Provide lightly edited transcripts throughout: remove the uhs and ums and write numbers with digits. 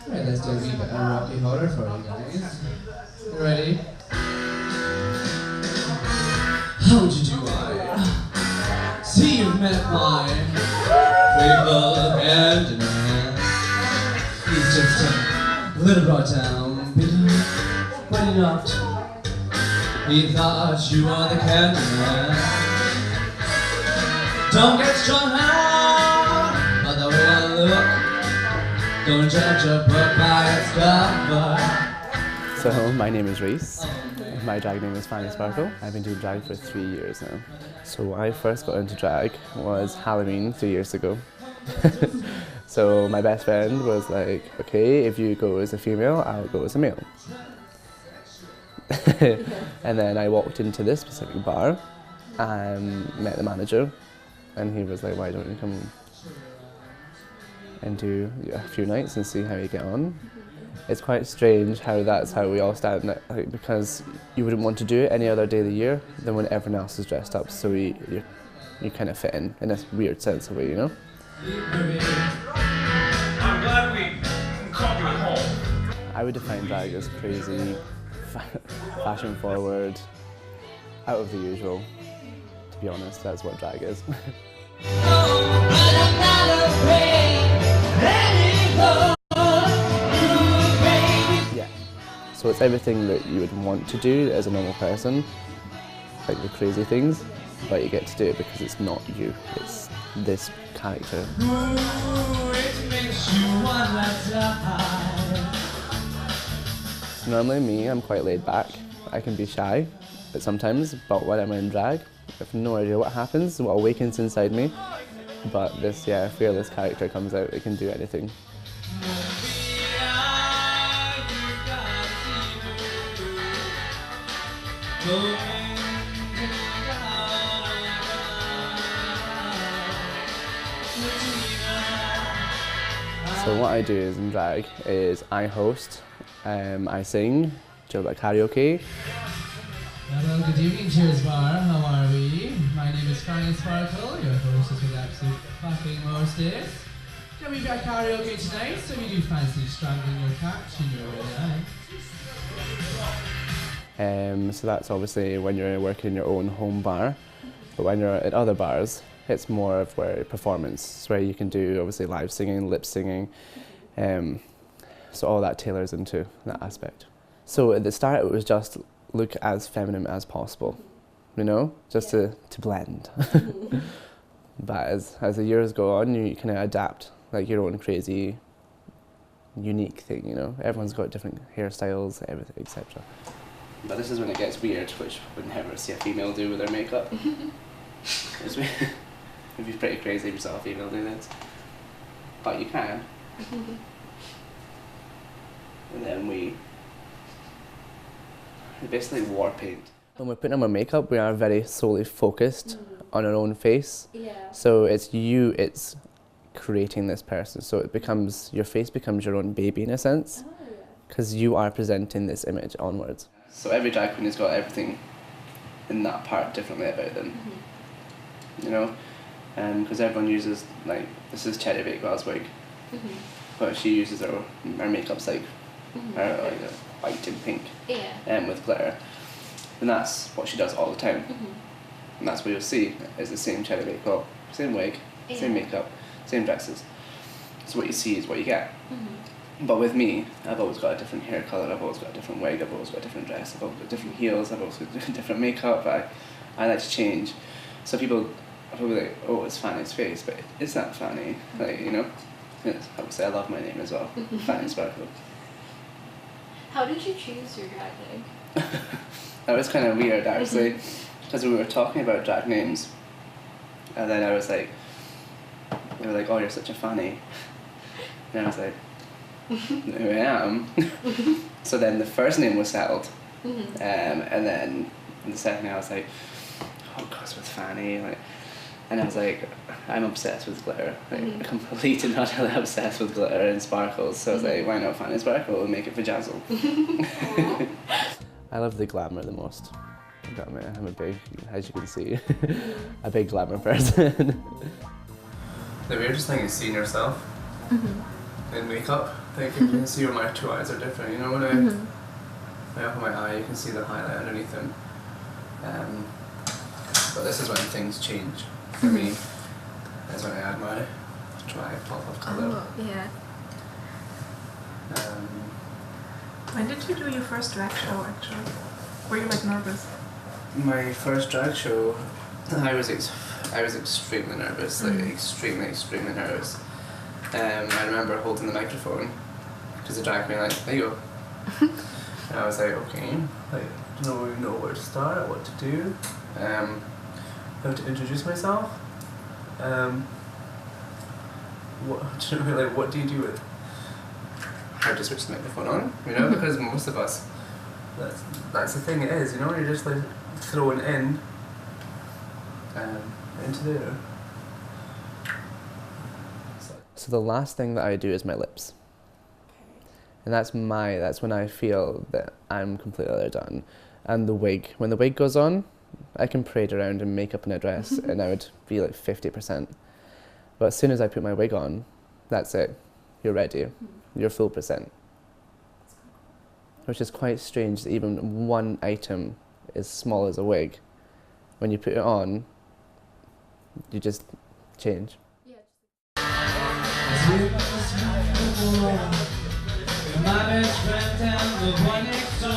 Alright, let's do a wee bit of Rocky Horror for you guys. You ready? How did you I see you've met my faithful hand in hand? He's just a little brought down, but he not. He thought you were the candy man. Don't get strung out by the way I look. Don't judge a book by its cover. So my name is Reese. My drag name is Fannie Sparkle. I've been doing drag for 3 years now. So when I first got into drag was Halloween 3 years ago. So my best friend was like, okay, if you go as a female, I'll go as a male. And then I walked into this specific bar and met the manager, and he was like, why don't you come and do a few nights and see how you get on? It's quite strange how that's how we all stand, like, because you wouldn't want to do it any other day of the year than when everyone else is dressed up, so you kind of fit in a weird sense of way, you know? I'm glad we caught you at home. I would define drag as crazy, fashion forward, out of the usual. To be honest, that's what drag is. Yeah. So it's everything that you would want to do as a normal person, like the crazy things, but you get to do it because it's not you, it's this character. Normally me, I'm quite laid back. I can be shy, but when I'm in drag, I have no idea what happens, what awakens inside me. But this, fearless character comes out, it can do anything. So what I do is in drag is I host, I sing, do a bit of karaoke. Hello, good evening, Cheers Bar. How are we? My name is Fannie Sparkle, your hostess with absolute fucking mostess. Can we be at karaoke tonight? So we do fancy strangling your catch in your way. So that's obviously when you're working in your own home bar, but when you're at other bars, it's more of where performance. It's where you can do obviously live singing, lip singing, so all that tailors into that aspect. So at the start it was just look as feminine as possible, you know, just to blend. But as the years go on, you kind of adapt like your own crazy, unique thing, you know. Everyone's got different hairstyles, everything, etc. But this is when it gets weird, which I would never see a female do with their makeup. It'd be pretty crazy if you saw a female do this. But you can. And then we basically war paint. When we're putting on our makeup, we are very solely focused on our own face. Yeah. So it's creating this person. So your face becomes your own baby in a sense, because you are presenting this image onwards. So every drag queen has got everything in that part differently about them, you know? Because everyone uses, like, this is Cherry Bakewell's wig, but she uses her makeup's like white and pink, with glitter, and that's what she does all the time. And that's what you'll see is the same Cherry Bakewell, same wig, same makeup, same dresses. So what you see is what you get. But with me, I've always got a different hair colour, I've always got a different wig, I've always got a different dress, I've always got different heels, I've always got different makeup. I like to change. So people are probably like, oh, it's Fannie's face, but is that Fannie? Like, you know? Yes, obviously I love my name as well, Fannie Sparkle. How did you choose your drag name? That was kind of weird actually, because we were talking about drag names, and then I was like, they were like, oh, you're such a Fannie. And I was like, I am. So then the first name was settled, and then the second name I was like, oh, Coursework Fannie, like, and I was like, I'm obsessed with glitter, like complete and utterly obsessed with glitter and sparkles. So I was like, why not Fannie Sparkle and make it vajazzle? I love the glamour the most. I'm a big, as you can see, a big glamour person. The weirdest thing is seeing yourself in makeup Like you can see where my two eyes are different, you know, when I open my eye you can see the highlight underneath them. But this is when things change for me. That's when I add my dry pop of colour. Oh, yeah. When did you do your first drag show actually? Were you like nervous? My first drag show, I was extremely nervous, like extremely nervous. I remember holding the microphone because the drag queen like, there you go. And I was like, okay, like, don't really know where to start, what to do, how to introduce myself. What do you do with? How to switch the microphone on, you know, because most of us, that's the thing it is, you know, you're just like throwing in into there. So the last thing that I do is my lips. And that's when I feel that I'm completely done. And the wig, when the wig goes on, I can parade around in makeup and a dress and I would be like 50%. But as soon as I put my wig on, that's it. You're ready. You're full percent. Which is quite strange that even one item as small as a wig, when you put it on, you just change. My best friend down the one next door.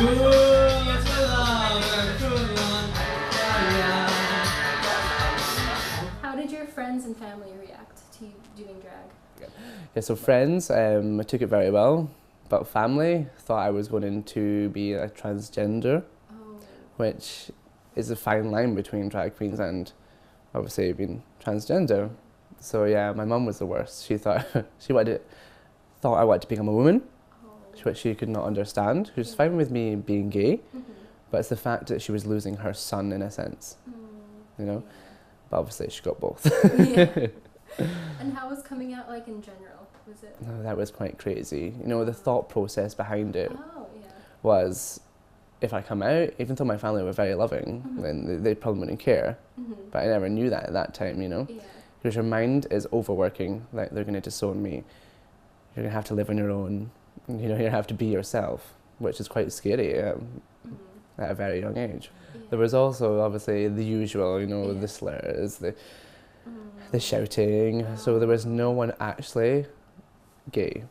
Ooh, it's a love and true one. How did your friends and family react to you doing drag? Yeah, so friends, I took it very well, but family thought I was going to be a transgender, which is a fine line between drag queens and obviously being transgender. So yeah, my mum was the worst. She thought I wanted to become a woman, which she could not understand. She was fine with me being gay, but it's the fact that she was losing her son in a sense, you know. But obviously she got both. Yeah. And how was coming out like in general? Was it? No, that was quite crazy. You know, the thought process behind it Yeah. was, if I come out, even though my family were very loving, then they probably wouldn't care. But I never knew that at that time, you know. Yeah. Because your mind is overworking, like they're going to disown me. You're going to have to live on your own. You know, you have to be yourself, which is quite scary at a very young age. Yeah. There was also obviously the usual, you know, the slurs, the shouting. So there was no one actually gay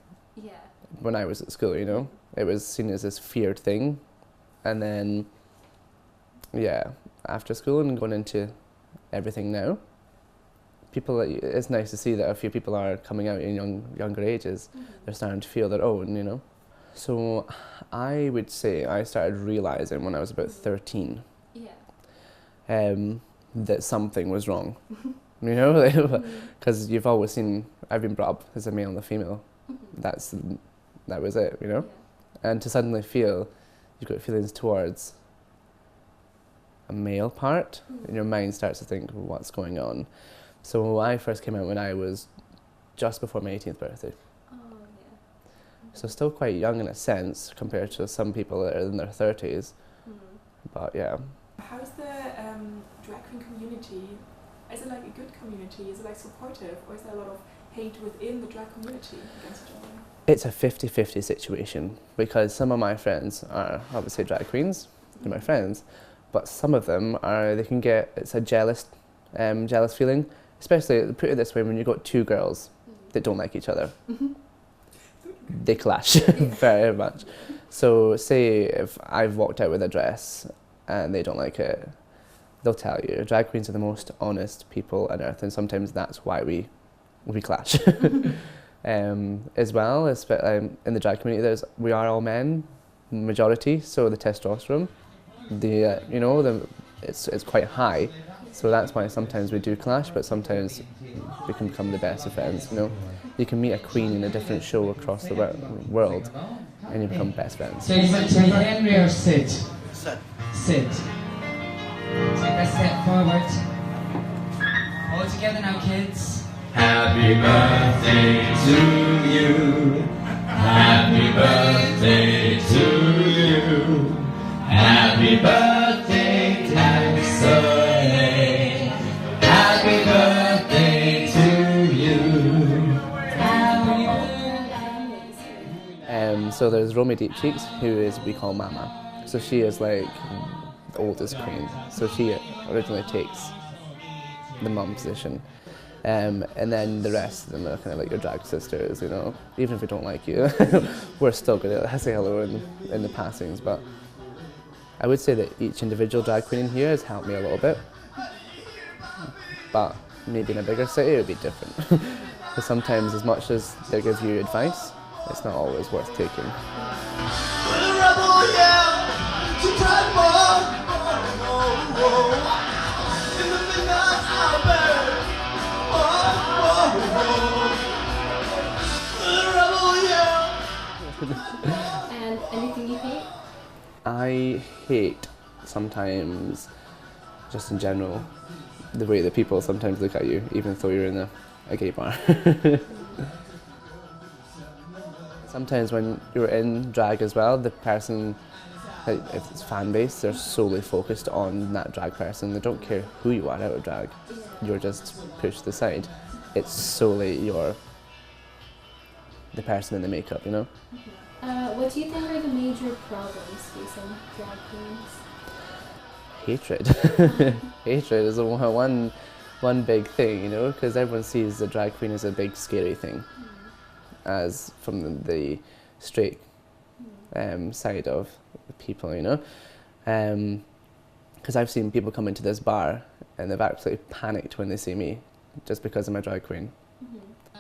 when I was at school, you know. It was seen as this feared thing. And then, yeah, after school and going into everything now, it's nice to see that a few people are coming out in younger ages. They're starting to feel their own, you know. So I would say I started realising when I was about 13 that something was wrong, you know, because you've always seen, I've been brought up as a male and a female. That was it, you know. And to suddenly feel you've got feelings towards a male part, and your mind starts to think, what's going on? So I first came out when I was just before my 18th birthday. So still quite young in a sense compared to some people that are in their 30s. But yeah. How's the drag queen community? Is it like a good community? Is it like supportive, or is there a lot of hate within the drag community against each other? It's a 50-50 situation, because some of my friends are obviously drag queens, they're my friends, but some of them it's a jealous feeling, especially, put it this way, when you've got two girls that don't like each other. They clash very much. So say if I've walked out with a dress and they don't like it, they'll tell you. Drag queens are the most honest people on earth, and sometimes that's why we clash. As well as in the drag community, we are all men, majority, so the testosterone, it's quite high. So that's why sometimes we do clash, but sometimes we can become the best of friends, you know. You can meet a queen in a different show across the world, and you become best friends. So you say Henry or sit? Sit. Sit. Take a step forward. All together now, kids. Happy birthday to you. Happy birthday to you. Happy birthday, Taxon. Happy birthday to you. Happy birthday. So there's Romy Deep Cheeks, who is we call Mama. So she is like the oldest queen. So she originally takes the mum position. And then the rest of them are kind of like your drag sisters, you know. Even if we don't like you, we're still going to say hello in the passings. But I would say that each individual drag queen in here has helped me a little bit. But maybe in a bigger city it would be different. Because sometimes as much as they give you advice, it's not always worth taking. And anything you hate? I hate sometimes, just in general, the way that people sometimes look at you, even though you're in a gay bar. Sometimes when you're in drag as well, the person, like, if it's fan base, they're solely focused on that drag person. They don't care who you are out of drag. You're just pushed aside. It's solely the person in the makeup, you know? What do you think are the major problems facing drag queens? Hatred. Hatred is one big thing, you know, because everyone sees the drag queen as a big scary thing, as from the straight side of the people, you know. Because I've seen people come into this bar and they've actually panicked when they see me, just because I'm a drag queen.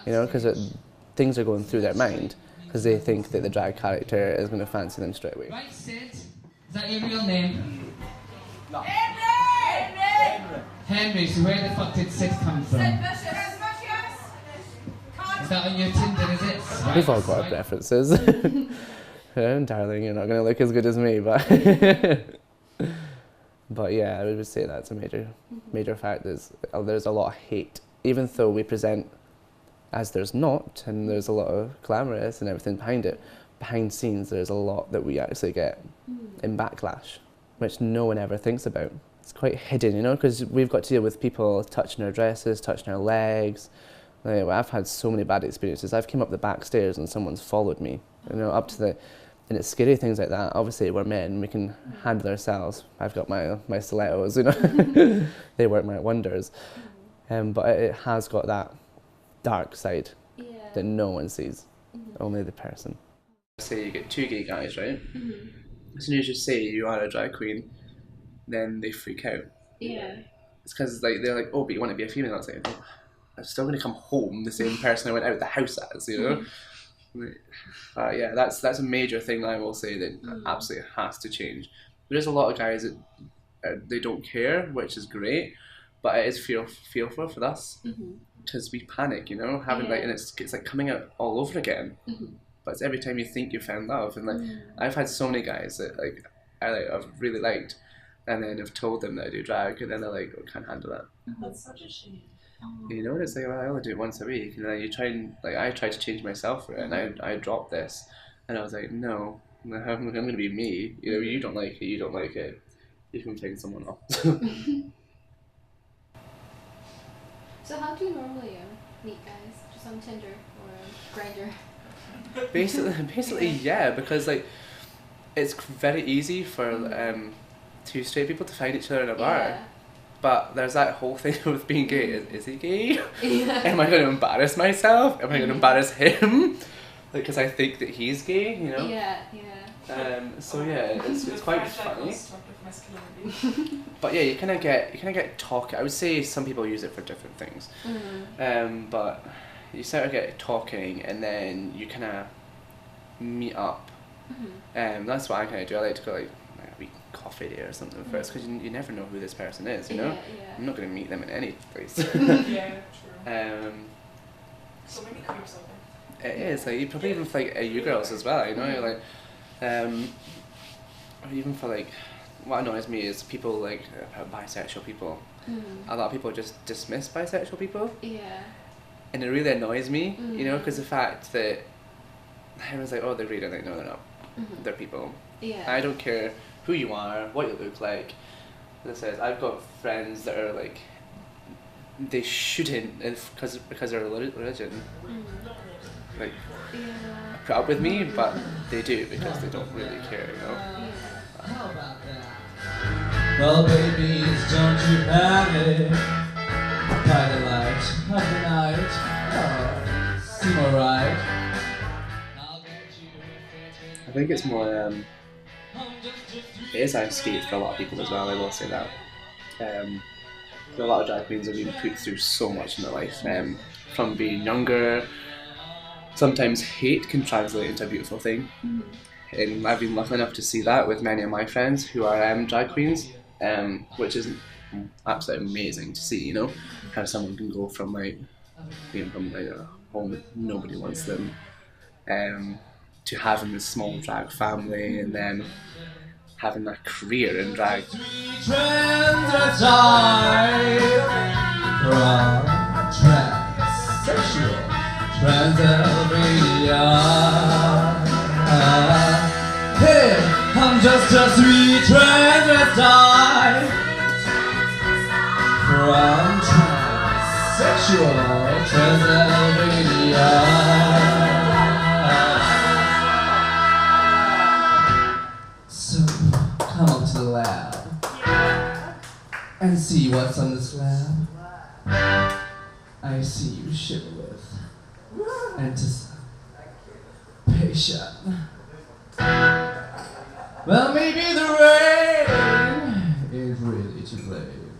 You know, because things are going through their mind, because they think that the drag character is going to fancy them straight away. Right, Sid? Is that your real name? No. Henry! Henry, so where the fuck did Sid come from? Sid Is that on your Tinder, is it? Right, We've all got our right. preferences. Darling, you're not going to look as good as me, but but yeah, I would say that's a major fact. There's a lot of hate, even though we present as there's not, and there's a lot of glamorous and everything behind it. Behind scenes, there's a lot that we actually get in backlash, which no one ever thinks about. It's quite hidden, you know, because we've got to deal with people touching our dresses, touching our legs. Like, I've had so many bad experiences. I've come up the back stairs and someone's followed me, you know, up to the, and it's scary things like that. Obviously, we're men, we can handle ourselves. I've got my stilettos, you know, they work my wonders. But it has got that dark side that no one sees, only the person. Say you get two gay guys, right? As soon as you say you are a drag queen, then they freak out. Yeah. It's because like they're like, oh, but you want to be a female? I was like, oh, I'm still going to come home the same person I went out of the house as, you know? Yeah, that's a major thing that I will say that absolutely has to change. There's a lot of guys that they don't care, which is great, but it is fearful for us because we panic, you know, having like, and it's like coming out all over again. But it's every time you think you found love, and like I've had so many guys that like I've really liked, and then I've told them that I do drag, and then they're like, oh, can't handle that. That's such a shame. You know, it's like, well, I only do it once a week, and then you try and like I tried to change myself for it, and I dropped this, and I was like, no, I'm going to be me. You know, you don't like it, you can find someone else. So how do you normally meet guys? Just on Tinder or Grindr? Basically, yeah, because like it's very easy for two straight people to find each other in a bar. But there's that whole thing with being gay. Is he gay? Am I going to embarrass myself? Am I going to embarrass him? Because I think that he's gay, you know? So yeah, it's quite funny. But yeah, you kind of get talking. I would say some people use it for different things. But you sort of get talking, and then you kind of meet up. That's what I kind of do. I like to go like a wee coffee day or something first, because you never know who this person is, you know? I'm not going to meet them in any place. Yeah, true. So many creeps out there. It is, like, probably even for like you girls as well, you know? You're like, or even for like, what annoys me is people like bisexual people. A lot of people just dismiss bisexual people. And it really annoys me, you know, because the fact that everyone's like, oh, they're reading, like, no, they're not. They're people. I don't care who you are, what you look like. As I said, I've got friends that are like, they shouldn't, because they're a religion. Like, put up with me, but they do because they don't really care, you know. How about that? Well, babies, don't you panic. By the light of the night, seem alright. I think it's more, it is ice skate for a lot of people as well, I will say that. A lot of drag queens have been put through so much in their life, from being younger. Sometimes hate can translate into a beautiful thing, and I've been lucky enough to see that with many of my friends who are drag queens, which is absolutely amazing to see, you know, how someone can go from like being from like a home that nobody wants them, to having this small drag family and then having a career in drag. Transsexual, Transylvania. Hey, I'm just a sweet transvestite from transsexual Transylvania. So, come up to the lab and see what's on this lab. I see you shiver with anticipation. Well, maybe the rain is really to blame,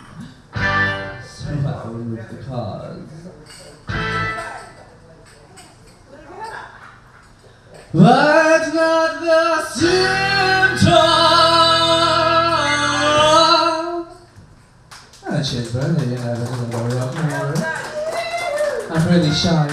so I'll remove the cause. But not the symptom. Cheers, bro. You know, I'm really shy.